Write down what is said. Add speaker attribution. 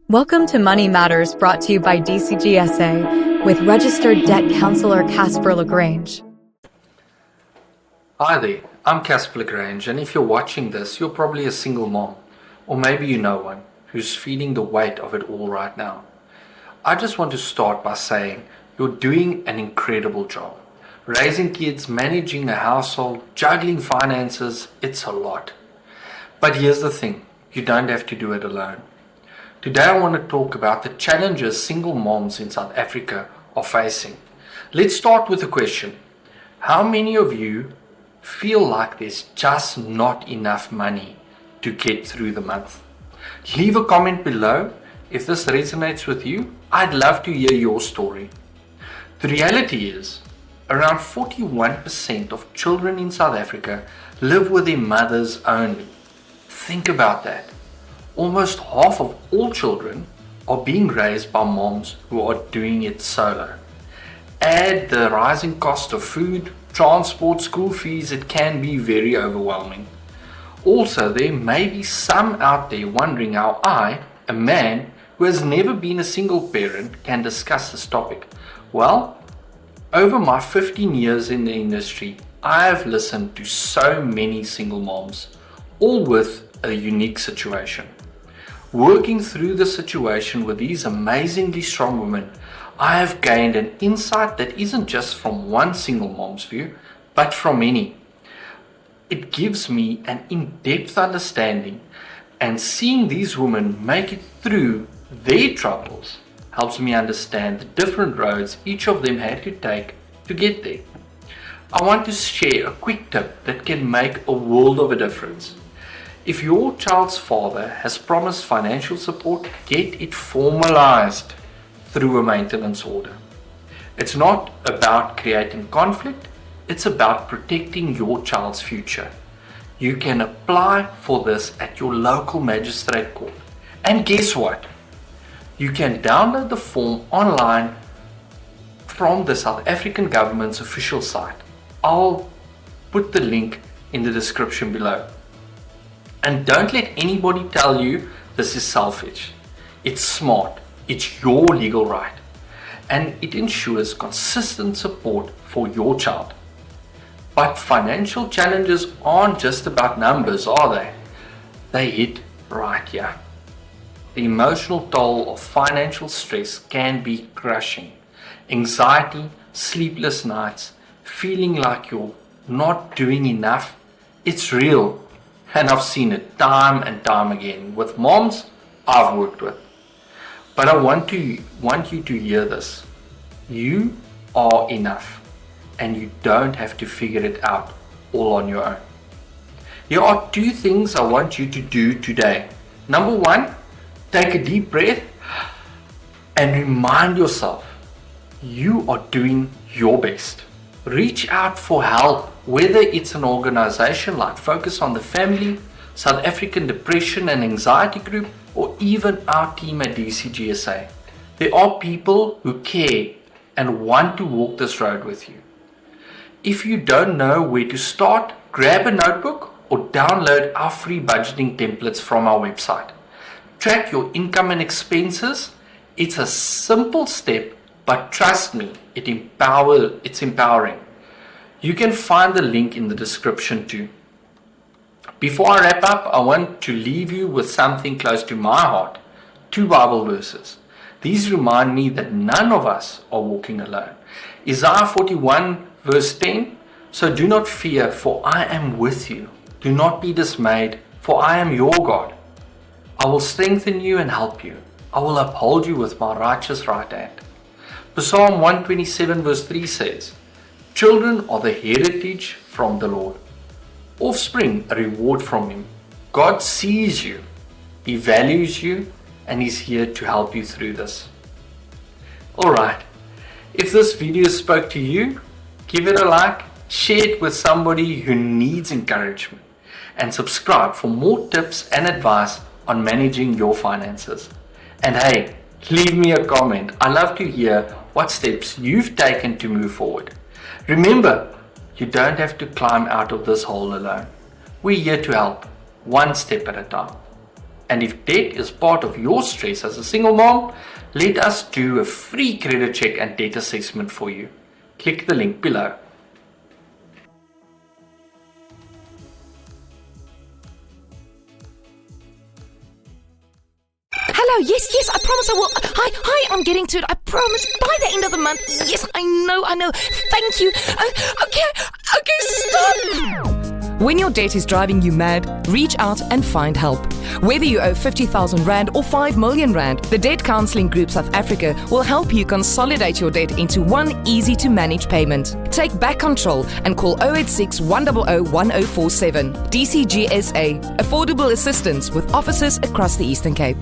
Speaker 1: Welcome to Money Matters, brought to you by DCGSA with registered debt counselor Casper LaGrange.
Speaker 2: Hi there, I'm Casper LaGrange, and if you're watching this, you're probably a single mom, or maybe you know one, who's feeling the weight of it all right now. I just want to start by saying you're doing an incredible job. Raising kids, managing a household, juggling finances, it's a lot. But here's the thing, you don't have to do it alone. Today I want to talk about the challenges single moms in South Africa are facing. Let's start with a question. How many of you feel like there's just not enough money to get through the month? Leave a comment below if this resonates with you. I'd love to hear your story. The reality is, around 41% of children in South Africa live with their mothers only. Think about that. Almost half of all children are being raised by moms who are doing it solo. Add the rising cost of food, transport, school fees, it can be very overwhelming. Also, there may be some out there wondering how I, a man who has never been a single parent, can discuss this topic. Well, over my 15 years in the industry, I have listened to so many single moms, all with a unique situation. Working through the situation with these amazingly strong women, I have gained an insight that isn't just from one single mom's view, but from many. It gives me an in-depth understanding, and seeing these women make it through their troubles helps me understand the different roads each of them had to take to get there. I want to share a quick tip that can make a world of a difference. If your child's father has promised financial support, get it formalized through a maintenance order. It's not about creating conflict, it's about protecting your child's future. You can apply for this at your local magistrate court. And guess what? You can download the form online from the South African government's official site. I'll put the link in the description below. And don't let anybody tell you this is selfish. It's smart. It's your legal right. And it ensures consistent support for your child. But financial challenges aren't just about numbers, are they? They hit right here. The emotional toll of financial stress can be crushing. Anxiety, sleepless nights, feeling like you're not doing enough, it's real. And I've seen it time and time again with moms I've worked with. But I want you to hear this. You are enough, and you don't have to figure it out all on your own. Here are 2 things I want you to do today. Number 1, take a deep breath and remind yourself you are doing your best. Reach out for help, whether it's an organization like Focus on the Family, South African Depression and Anxiety Group, or even our team at DCGSA. There are people who care and want to walk this road with you. If you don't know where to start, grab a notebook or download our free budgeting templates from our website. Track your income and expenses. It's a simple step, but trust me, it's empowering. You can find the link in the description too. Before I wrap up, I want to leave you with something close to my heart. 2 Bible verses. These remind me that none of us are walking alone. Isaiah 41 verse 10. So do not fear, for I am with you. Do not be dismayed, for I am your God. I will strengthen you and help you. I will uphold you with my righteous right hand. Psalm 127 verse 3 says, children are the heritage from the Lord. Offspring, a reward from Him. God sees you, He values you, and He's here to help you through this. Alright, if this video spoke to you, give it a like, share it with somebody who needs encouragement, and subscribe for more tips and advice on managing your finances. And hey, leave me a comment. I love to hear what steps you've taken to move forward. Remember, you don't have to climb out of this hole alone. We're here to help, one step at a time. And if debt is part of your stress as a single mom, let us do a free credit check and debt assessment for you. Click the link below.
Speaker 3: Hello, yes, I promise I will. Hi, I'm getting to it. I promise by the end of the month. Yes, I know. Thank you. Okay, stop. When your debt is driving you mad, reach out and find help. Whether you owe 50,000 Rand or 5 million Rand, the Debt Counselling Group South Africa will help you consolidate your debt into one easy-to-manage payment. Take back control and call 086 100 1047. DCGSA, affordable assistance with offices across the Eastern Cape.